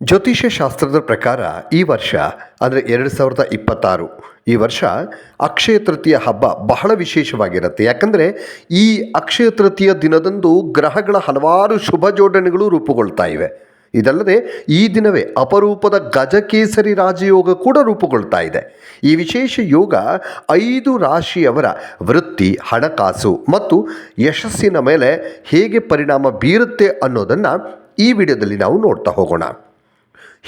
ಜ್ಯೋತಿಷ್ಯ ಶಾಸ್ತ್ರದ ಪ್ರಕಾರ ಈ ವರ್ಷ ಅಂದರೆ 2026 ಈ ವರ್ಷ ಅಕ್ಷಯ ತೃತೀಯ ಹಬ್ಬ ಬಹಳ ವಿಶೇಷವಾಗಿರುತ್ತೆ. ಯಾಕಂದರೆ ಈ ಅಕ್ಷಯ ತೃತೀಯ ದಿನದಂದು ಗ್ರಹಗಳ ಹಲವಾರು ಶುಭ ಜೋಡಣೆಗಳು ರೂಪುಗೊಳ್ತಾ ಇವೆ. ಇದಲ್ಲದೆ ಈ ದಿನವೇ ಅಪರೂಪದ ಗಜಕೇಸರಿ ರಾಜಯೋಗ ಕೂಡ ರೂಪುಗೊಳ್ತಾ ಇದೆ. ಈ ವಿಶೇಷ ಯೋಗ 5 ರಾಶಿಯವರ ವೃತ್ತಿ, ಹಣಕಾಸು ಮತ್ತು ಯಶಸ್ಸಿನ ಮೇಲೆ ಹೇಗೆ ಪರಿಣಾಮ ಬೀರುತ್ತೆ ಅನ್ನೋದನ್ನು ಈ ವಿಡಿಯೋದಲ್ಲಿ ನಾವು ನೋಡ್ತಾ ಹೋಗೋಣ.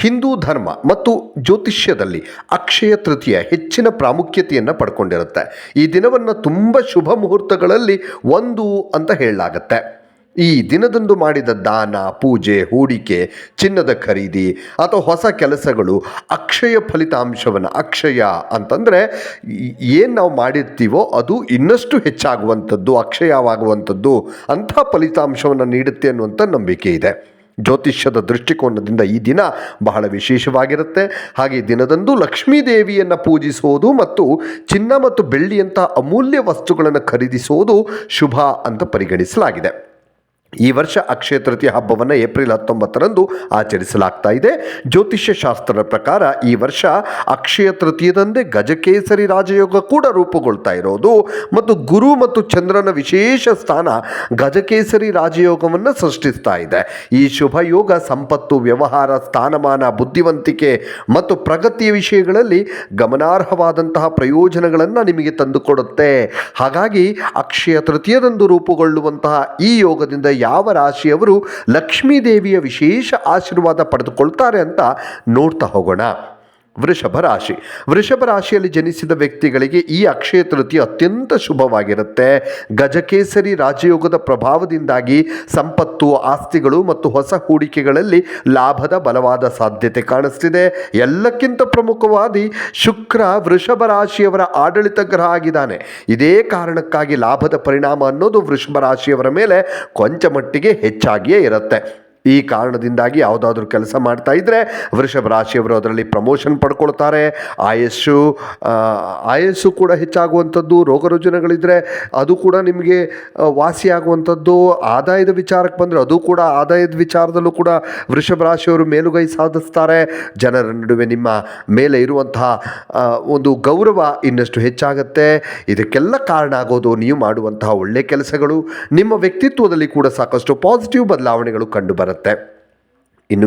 ಹಿಂದೂ ಧರ್ಮ ಮತ್ತು ಜ್ಯೋತಿಷ್ಯದಲ್ಲಿ ಅಕ್ಷಯ ತೃತೀಯ ಹೆಚ್ಚಿನ ಪ್ರಾಮುಖ್ಯತೆಯನ್ನು ಪಡ್ಕೊಂಡಿರುತ್ತೆ. ಈ ದಿನವನ್ನು ತುಂಬ ಶುಭ ಮುಹೂರ್ತಗಳಲ್ಲಿ ಒಂದು ಅಂತ ಹೇಳಲಾಗತ್ತೆ. ಈ ದಿನದಂದು ಮಾಡಿದ ದಾನ, ಪೂಜೆ, ಹೂಡಿಕೆ, ಚಿನ್ನದ ಖರೀದಿ ಅಥವಾ ಹೊಸ ಕೆಲಸಗಳು ಅಕ್ಷಯ ಫಲಿತಾಂಶವನ್ನು, ಅಕ್ಷಯ ಅಂತಂದರೆ ಏನು ನಾವು ಮಾಡಿರ್ತೀವೋ ಅದು ಇನ್ನಷ್ಟು ಹೆಚ್ಚಾಗುವಂಥದ್ದು, ಅಕ್ಷಯವಾಗುವಂಥದ್ದು ಅಂಥ ಫಲಿತಾಂಶವನ್ನು ನೀಡುತ್ತೆ ಅನ್ನುವಂಥ ನಂಬಿಕೆ ಇದೆ. ಜ್ಯೋತಿಷ್ಯದ ದೃಷ್ಟಿಕೋನದಿಂದ ಈ ದಿನ ಬಹಳ ವಿಶೇಷವಾಗಿರುತ್ತೆ. ಹಾಗೆ ದಿನದಂದು ಲಕ್ಷ್ಮೀ ದೇವಿಯನ್ನು ಪೂಜಿಸುವುದು ಮತ್ತು ಚಿನ್ನ ಮತ್ತು ಬೆಳ್ಳಿಯಂಥ ಅಮೂಲ್ಯ ವಸ್ತುಗಳನ್ನು ಖರೀದಿಸುವುದು ಶುಭ ಅಂತ ಪರಿಗಣಿಸಲಾಗಿದೆ. ಈ ವರ್ಷ ಅಕ್ಷಯ ತೃತೀಯ ಹಬ್ಬವನ್ನು ಏಪ್ರಿಲ್ 19ರಂದು ಆಚರಿಸಲಾಗ್ತಾ ಇದೆ. ಜ್ಯೋತಿಷ್ಯ ಶಾಸ್ತ್ರದ ಪ್ರಕಾರ ಈ ವರ್ಷ ಅಕ್ಷಯ ತೃತೀಯದಂದೇ ಗಜಕೇಸರಿ ರಾಜಯೋಗ ಕೂಡ ರೂಪುಗೊಳ್ತಾ ಇರೋದು ಮತ್ತು ಗುರು ಮತ್ತು ಚಂದ್ರನ ವಿಶೇಷ ಸ್ಥಾನ ಗಜಕೇಸರಿ ರಾಜಯೋಗವನ್ನು ಸೃಷ್ಟಿಸ್ತಾ ಇದೆ. ಈ ಶುಭ ಯೋಗ ಸಂಪತ್ತು, ವ್ಯವಹಾರ, ಸ್ಥಾನಮಾನ, ಬುದ್ಧಿವಂತಿಕೆ ಮತ್ತು ಪ್ರಗತಿಯ ವಿಷಯಗಳಲ್ಲಿ ಗಮನಾರ್ಹವಾದಂತಹ ಪ್ರಯೋಜನಗಳನ್ನು ನಿಮಗೆ ತಂದುಕೊಡುತ್ತೆ. ಹಾಗಾಗಿ ಅಕ್ಷಯ ತೃತೀಯದಂದು ರೂಪುಗೊಳ್ಳುವಂತಹ ಈ ಯೋಗದಿಂದ ಯಾವ ರಾಶಿಯವರು ಲಕ್ಷ್ಮೀ ದೇವಿಯ ವಿಶೇಷ ಆಶೀರ್ವಾದ ಪಡೆದುಕೊಳ್ತಾರೆ ಅಂತ ನೋಡ್ತಾ ಹೋಗೋಣ. ವೃಷಭ ರಾಶಿ. ವೃಷಭ ರಾಶಿಯಲ್ಲಿ ಜನಿಸಿದ ವ್ಯಕ್ತಿಗಳಿಗೆ ಈ ಅಕ್ಷಯ ತೃತೀಯ ಅತ್ಯಂತ ಶುಭವಾಗಿರುತ್ತೆ. ಗಜಕೇಸರಿ ರಾಜಯೋಗದ ಪ್ರಭಾವದಿಂದಾಗಿ ಸಂಪತ್ತು, ಆಸ್ತಿಗಳು ಮತ್ತು ಹೊಸ ಹೂಡಿಕೆಗಳಲ್ಲಿ ಲಾಭದ ಬಲವಾದ ಸಾಧ್ಯತೆ ಕಾಣಿಸ್ತಿದೆ. ಎಲ್ಲಕ್ಕಿಂತ ಪ್ರಮುಖವಾಗಿ ಶುಕ್ರ ವೃಷಭ ರಾಶಿಯವರ ಆಡಳಿತ ಗ್ರಹ ಆಗಿದ್ದಾನೆ. ಇದೇ ಕಾರಣಕ್ಕಾಗಿ ಲಾಭದ ಪರಿಣಾಮ ಅನ್ನೋದು ವೃಷಭ ರಾಶಿಯವರ ಮೇಲೆ ಕೊಂಚ ಮಟ್ಟಿಗೆ ಹೆಚ್ಚಾಗಿಯೇ ಇರುತ್ತೆ. ಈ ಕಾರಣದಿಂದಾಗಿ ಯಾವುದಾದ್ರೂ ಕೆಲಸ ಮಾಡ್ತಾ ಇದ್ದರೆ ವೃಷಭ ರಾಶಿಯವರು ಅದರಲ್ಲಿ ಪ್ರಮೋಷನ್ ಪಡ್ಕೊಳ್ತಾರೆ. ಆಯಸ್ಸು ಕೂಡ ಹೆಚ್ಚಾಗುವಂಥದ್ದು, ರೋಗ ರುಜಿನಗಳಿದ್ದರೆ ಅದು ಕೂಡ ನಿಮಗೆ ವಾಸಿಯಾಗುವಂಥದ್ದು. ಆದಾಯದ ವಿಚಾರಕ್ಕೆ ಬಂದರೆ ಅದು ಕೂಡ ಆದಾಯದ ವಿಚಾರದಲ್ಲೂ ಕೂಡ ವೃಷಭ ರಾಶಿಯವರು ಮೇಲುಗೈ ಸಾಧಿಸ್ತಾರೆ. ಜನರ ನಡುವೆ ನಿಮ್ಮ ಮೇಲೆ ಇರುವಂತಹ ಒಂದು ಗೌರವ ಇನ್ನಷ್ಟು ಹೆಚ್ಚಾಗುತ್ತೆ. ಇದಕ್ಕೆಲ್ಲ ಕಾರಣ ಆಗೋದು ನೀವು ಮಾಡುವಂತಹ ಒಳ್ಳೆಯ ಕೆಲಸಗಳು. ನಿಮ್ಮ ವ್ಯಕ್ತಿತ್ವದಲ್ಲಿ ಕೂಡ ಸಾಕಷ್ಟು ಪಾಸಿಟಿವ್ ಬದಲಾವಣೆಗಳು ಕಂಡುಬರುತ್ತೆ. ಇನ್ನು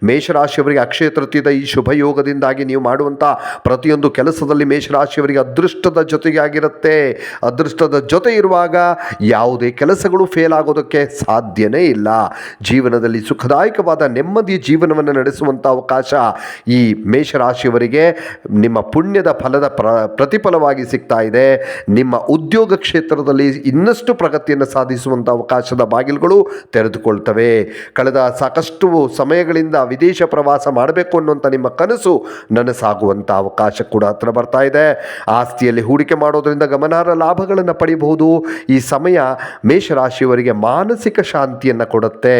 ಮೇಷರಾಶಿಯವರಿಗೆ ಅಕ್ಷಯ ತೃತೀಯದ ಈ ಶುಭ ಯೋಗದಿಂದಾಗಿ ನೀವು ಮಾಡುವಂಥ ಪ್ರತಿಯೊಂದು ಕೆಲಸದಲ್ಲಿ ಮೇಷರಾಶಿಯವರಿಗೆ ಅದೃಷ್ಟದ ಜೊತೆಗೆ ಆಗಿರುತ್ತೆ. ಅದೃಷ್ಟದ ಜೊತೆ ಇರುವಾಗ ಯಾವುದೇ ಕೆಲಸಗಳು ಫೇಲ್ ಆಗೋದಕ್ಕೆ ಸಾಧ್ಯನೇ ಇಲ್ಲ. ಜೀವನದಲ್ಲಿ ಸುಖದಾಯಕವಾದ ನೆಮ್ಮದಿಯ ಜೀವನವನ್ನು ನಡೆಸುವಂಥ ಅವಕಾಶ ಈ ಮೇಷರಾಶಿಯವರಿಗೆ ನಿಮ್ಮ ಪುಣ್ಯದ ಫಲದ ಪ್ರತಿಫಲವಾಗಿ ಸಿಗ್ತಾ ಇದೆ. ನಿಮ್ಮ ಉದ್ಯೋಗ ಕ್ಷೇತ್ರದಲ್ಲಿ ಇನ್ನಷ್ಟು ಪ್ರಗತಿಯನ್ನು ಸಾಧಿಸುವಂಥ ಅವಕಾಶದ ಬಾಗಿಲುಗಳು ತೆರೆದುಕೊಳ್ತವೆ. ಕಳೆದ ಸಾಕಷ್ಟು ಸಮಯಗಳಿಂದ ವಿದೇಶ ಪ್ರವಾಸ ಮಾಡಬೇಕು ಅನ್ನುವಂಥ ನಿಮ್ಮ ಕನಸು ನನಸಾಗುವಂಥ ಅವಕಾಶ ಕೂಡ ಹತ್ರ ಬರ್ತಾ ಇದೆ. ಆಸ್ತಿಯಲ್ಲಿ ಹೂಡಿಕೆ ಮಾಡೋದರಿಂದ ಗಮನಾರ್ಹ ಲಾಭಗಳನ್ನು ಪಡೆಯಬಹುದು. ಈ ಸಮಯ ಮೇಷರಾಶಿಯವರಿಗೆ ಮಾನಸಿಕ ಶಾಂತಿಯನ್ನು ಕೊಡುತ್ತೆ.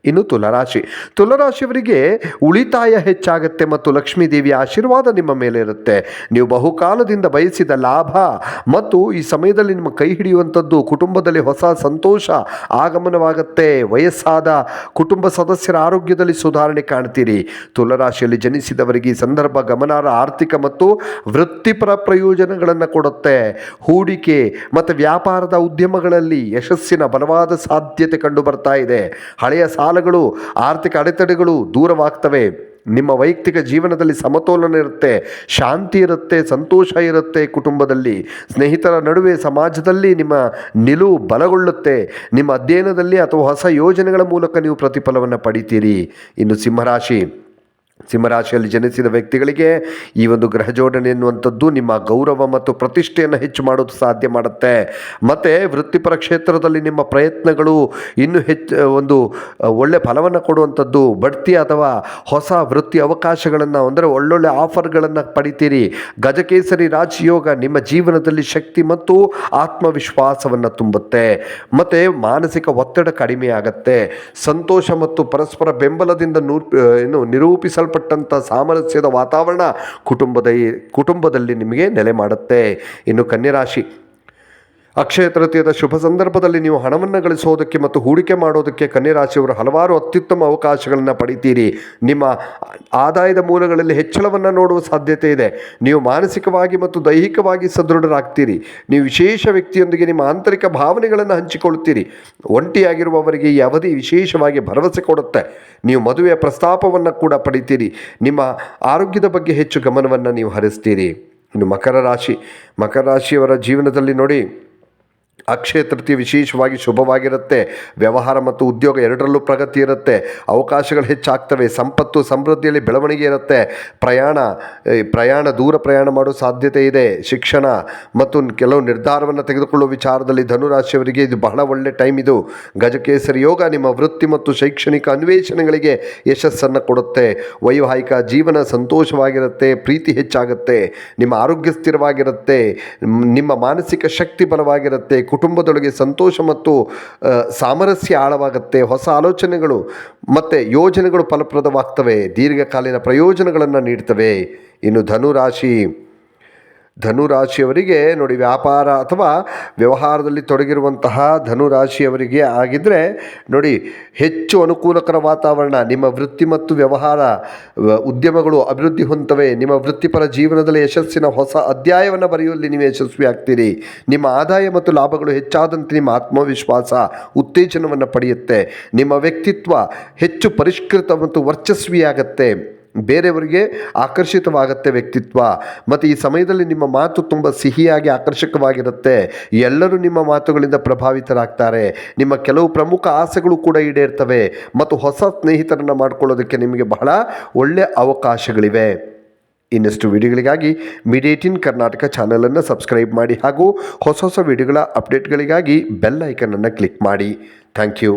ಇನ್ನು ತುಲಾರಾಶಿಯವರಿಗೆ ಉಳಿತಾಯ ಹೆಚ್ಚಾಗುತ್ತೆ ಮತ್ತು ಲಕ್ಷ್ಮೀ ದೇವಿಯ ಆಶೀರ್ವಾದ ನಿಮ್ಮ ಮೇಲೆ ಇರುತ್ತೆ. ನೀವು ಬಹುಕಾಲದಿಂದ ಬಯಸಿದ ಲಾಭ ಮತ್ತು ಈ ಸಮಯದಲ್ಲಿ ನಿಮ್ಮ ಕೈ ಹಿಡಿಯುವಂಥದ್ದು, ಕುಟುಂಬದಲ್ಲಿ ಹೊಸ ಸಂತೋಷ ಆಗಮನವಾಗುತ್ತೆ. ವಯಸ್ಸಾದ ಕುಟುಂಬ ಸದಸ್ಯರ ಆರೋಗ್ಯದಲ್ಲಿ ಸುಧಾರಣೆ ಕಾಣ್ತೀರಿ. ತುಲಾರಾಶಿಯಲ್ಲಿ ಜನಿಸಿದವರಿಗೆ ಈ ಸಂದರ್ಭ ಗಮನಾರ್ಹ ಆರ್ಥಿಕ ಮತ್ತು ವೃತ್ತಿಪರ ಪ್ರಯೋಜನಗಳನ್ನು ಕೊಡುತ್ತೆ. ಹೂಡಿಕೆ ಮತ್ತು ವ್ಯಾಪಾರದ ಉದ್ಯಮಗಳಲ್ಲಿ ಯಶಸ್ಸಿನ ಬಲವಾದ ಸಾಧ್ಯತೆ ಕಂಡು ಬರ್ತಾ ಇದೆ. ಹಳೆಯ ಸಾಲಗಳು, ಆರ್ಥಿಕ ಅಡೆತಡೆಗಳು ದೂರವಾಗ್ತವೆ. ನಿಮ್ಮ ವೈಯಕ್ತಿಕ ಜೀವನದಲ್ಲಿ ಸಮತೋಲನ ಇರುತ್ತೆ, ಶಾಂತಿ ಇರುತ್ತೆ, ಸಂತೋಷ ಇರುತ್ತೆ. ಕುಟುಂಬದಲ್ಲಿ, ಸ್ನೇಹಿತರ ನಡುವೆ, ಸಮಾಜದಲ್ಲಿ ನಿಮ್ಮ ನಿಲುವು ಬಲಗೊಳ್ಳುತ್ತೆ. ನಿಮ್ಮ ಅಧ್ಯಯನದಲ್ಲಿ ಅಥವಾ ಹೊಸ ಯೋಜನೆಗಳ ಮೂಲಕ ನೀವು ಪ್ರತಿಫಲವನ್ನು ಪಡಿತೀರಿ. ಇನ್ನು ಸಿಂಹರಾಶಿಯಲ್ಲಿ ಜನಿಸಿದ ವ್ಯಕ್ತಿಗಳಿಗೆ ಈ ಒಂದು ಗ್ರಹ ಜೋಡಣೆ ಎನ್ನುವಂಥದ್ದು ನಿಮ್ಮ ಗೌರವ ಮತ್ತು ಪ್ರತಿಷ್ಠೆಯನ್ನು ಹೆಚ್ಚು ಮಾಡೋದು ಸಾಧ್ಯ ಮಾಡುತ್ತೆ. ಮತ್ತು ವೃತ್ತಿಪರ ಕ್ಷೇತ್ರದಲ್ಲಿ ನಿಮ್ಮ ಪ್ರಯತ್ನಗಳು ಇನ್ನೂ ಒಂದು ಒಳ್ಳೆ ಫಲವನ್ನು ಕೊಡುವಂಥದ್ದು. ಬಡ್ತಿ ಅಥವಾ ಹೊಸ ವೃತ್ತಿ ಅವಕಾಶಗಳನ್ನು ಅಂದರೆ ಒಳ್ಳೊಳ್ಳೆ ಆಫರ್ಗಳನ್ನು ಪಡಿತೀರಿ. ಗಜಕೇಸರಿ ರಾಜಯೋಗ ನಿಮ್ಮ ಜೀವನದಲ್ಲಿ ಶಕ್ತಿ ಮತ್ತು ಆತ್ಮವಿಶ್ವಾಸವನ್ನು ತುಂಬುತ್ತೆ. ಮತ್ತು ಮಾನಸಿಕ ಒತ್ತಡ ಕಡಿಮೆಯಾಗತ್ತೆ. ಸಂತೋಷ ಮತ್ತು ಪರಸ್ಪರ ಬೆಂಬಲದಿಂದ ನಿರೂಪಿಸಲ್ಪಟ್ಟಂಥ ಸಾಮರಸ್ಯದ ವಾತಾವರಣ ಕುಟುಂಬದಲ್ಲಿ ನಿಮಗೆ ನೆಲೆ ಮಾಡುತ್ತೆ. ಇನ್ನು ಅಕ್ಷಯ ತೃತೀಯದ ಶುಭ ಸಂದರ್ಭದಲ್ಲಿ ನೀವು ಹಣವನ್ನು ಗಳಿಸೋದಕ್ಕೆ ಮತ್ತು ಹೂಡಿಕೆ ಮಾಡೋದಕ್ಕೆ ಕನ್ಯಾ ರಾಶಿಯವರು ಹಲವಾರು ಅತ್ಯುತ್ತಮ ಅವಕಾಶಗಳನ್ನು ಪಡಿತೀರಿ. ನಿಮ್ಮ ಆದಾಯದ ಮೂಲಗಳಲ್ಲಿ ಹೆಚ್ಚಳವನ್ನು ನೋಡುವ ಸಾಧ್ಯತೆ ಇದೆ. ನೀವು ಮಾನಸಿಕವಾಗಿ ಮತ್ತು ದೈಹಿಕವಾಗಿ ಸದೃಢರಾಗ್ತೀರಿ. ನೀವು ವಿಶೇಷ ವ್ಯಕ್ತಿಯೊಂದಿಗೆ ನಿಮ್ಮ ಆಂತರಿಕ ಭಾವನೆಗಳನ್ನು ಹಂಚಿಕೊಳ್ಳುತ್ತೀರಿ. ಒಂಟಿಯಾಗಿರುವವರಿಗೆ ಈ ಅವಧಿ ವಿಶೇಷವಾಗಿ ಭರವಸೆ ಕೊಡುತ್ತೆ. ನೀವು ಮದುವೆಯ ಪ್ರಸ್ತಾಪವನ್ನು ಕೂಡ ಪಡಿತೀರಿ. ನಿಮ್ಮ ಆರೋಗ್ಯದ ಬಗ್ಗೆ ಹೆಚ್ಚು ಗಮನವನ್ನು ನೀವು ಹರಿಸ್ತೀರಿ. ಇನ್ನು ಮಕರ ರಾಶಿಯವರ ಜೀವನದಲ್ಲಿ ನೋಡಿ, ಅಕ್ಷಯ ತೃತೀಯ ವಿಶೇಷವಾಗಿ ಶುಭವಾಗಿರುತ್ತೆ. ವ್ಯವಹಾರ ಮತ್ತು ಉದ್ಯೋಗ ಎರಡರಲ್ಲೂ ಪ್ರಗತಿ ಇರುತ್ತೆ. ಅವಕಾಶಗಳು ಹೆಚ್ಚಾಗ್ತವೆ. ಸಂಪತ್ತು ಸಮೃದ್ಧಿಯಲ್ಲಿ ಬೆಳವಣಿಗೆ ಇರುತ್ತೆ. ದೂರ ಪ್ರಯಾಣ ಮಾಡೋ ಸಾಧ್ಯತೆ ಇದೆ. ಶಿಕ್ಷಣ ಮತ್ತು ಕೆಲವು ನಿರ್ಧಾರವನ್ನು ತೆಗೆದುಕೊಳ್ಳುವ ವಿಚಾರದಲ್ಲಿ ಧನುರಾಶಿಯವರಿಗೆ ಇದು ಬಹಳ ಒಳ್ಳೆ ಟೈಮ್. ಇದು ಗಜಕೇಸರಿ ಯೋಗ ನಿಮ್ಮ ವೃತ್ತಿ ಮತ್ತು ಶೈಕ್ಷಣಿಕ ಅನ್ವೇಷಣೆಗಳಿಗೆ ಯಶಸ್ಸನ್ನು ಕೊಡುತ್ತೆ. ವೈವಾಹಿಕ ಜೀವನ ಸಂತೋಷವಾಗಿರುತ್ತೆ. ಪ್ರೀತಿ ಹೆಚ್ಚಾಗುತ್ತೆ. ನಿಮ್ಮ ಆರೋಗ್ಯ ಸ್ಥಿರವಾಗಿರುತ್ತೆ. ನಿಮ್ಮ ಮಾನಸಿಕ ಶಕ್ತಿ ಬಲವಾಗಿರುತ್ತೆ. ಕುಟುಂಬದೊಳಗೆ ಸಂತೋಷ ಮತ್ತು ಸಾಮರಸ್ಯ ಆಳವಾಗುತ್ತೆ. ಹೊಸ ಆಲೋಚನೆಗಳು ಮತ್ತು ಯೋಜನೆಗಳು ಫಲಪ್ರದವಾಗ್ತವೆ. ದೀರ್ಘಕಾಲೀನ ಪ್ರಯೋಜನಗಳನ್ನು ನೀಡ್ತವೆ. ಇನ್ನು ಧನುರಾಶಿಯವರಿಗೆ ನೋಡಿ, ವ್ಯಾಪಾರ ಅಥವಾ ವ್ಯವಹಾರದಲ್ಲಿ ತೊಡಗಿರುವಂತಹ ಧನುರಾಶಿಯವರಿಗೆ ಆಗಿದ್ದರೆ ನೋಡಿ, ಹೆಚ್ಚು ಅನುಕೂಲಕರ ವಾತಾವರಣ. ನಿಮ್ಮ ವೃತ್ತಿ ಮತ್ತು ವ್ಯವಹಾರ ಉದ್ಯಮಗಳು ಅಭಿವೃದ್ಧಿ ಹೊಂದುತ್ತವೆ. ನಿಮ್ಮ ವೃತ್ತಿಪರ ಜೀವನದಲ್ಲಿ ಯಶಸ್ಸಿನ ಹೊಸ ಅಧ್ಯಾಯವನ್ನು ಬರೆಯುವಲ್ಲಿ ನೀವು ಯಶಸ್ವಿ ಆಗ್ತೀರಿ. ನಿಮ್ಮ ಆದಾಯ ಮತ್ತು ಲಾಭಗಳು ಹೆಚ್ಚಾದಂತೆ ನಿಮ್ಮ ಆತ್ಮವಿಶ್ವಾಸ ಉತ್ತೇಜನವನ್ನು ಪಡೆಯುತ್ತೆ. ನಿಮ್ಮ ವ್ಯಕ್ತಿತ್ವ ಹೆಚ್ಚು ಪರಿಷ್ಕೃತ ಮತ್ತು ವರ್ಚಸ್ವಿಯಾಗತ್ತೆ. ಬೇರೆಯವರಿಗೆ ಆಕರ್ಷಿತವಾಗುತ್ತೆ ವ್ಯಕ್ತಿತ್ವ. ಮತ್ತು ಈ ಸಮಯದಲ್ಲಿ ನಿಮ್ಮ ಮಾತು ತುಂಬ ಸಿಹಿಯಾಗಿ ಆಕರ್ಷಕವಾಗಿರುತ್ತೆ. ಎಲ್ಲರೂ ನಿಮ್ಮ ಮಾತುಗಳಿಂದ ಪ್ರಭಾವಿತರಾಗ್ತಾರೆ. ನಿಮ್ಮ ಕೆಲವು ಪ್ರಮುಖ ಆಸೆಗಳು ಕೂಡ ಈಡೇರ್ತವೆ ಮತ್ತು ಹೊಸ ಸ್ನೇಹಿತರನ್ನು ಮಾಡ್ಕೊಳ್ಳೋದಕ್ಕೆ ನಿಮಗೆ ಬಹಳ ಒಳ್ಳೆಯ ಅವಕಾಶಗಳಿವೆ. ಇನ್ನಷ್ಟು ವಿಡಿಯೋಗಳಿಗಾಗಿ ಮೀಡಿಯಾ18 ಕರ್ನಾಟಕ ಚಾನಲನ್ನು ಸಬ್ಸ್ಕ್ರೈಬ್ ಮಾಡಿ ಹಾಗೂ ಹೊಸ ವಿಡಿಯೋಗಳ ಅಪ್ಡೇಟ್ಗಳಿಗಾಗಿ ಬೆಲ್ ಐಕನನ್ನು ಕ್ಲಿಕ್ ಮಾಡಿ. Thank you.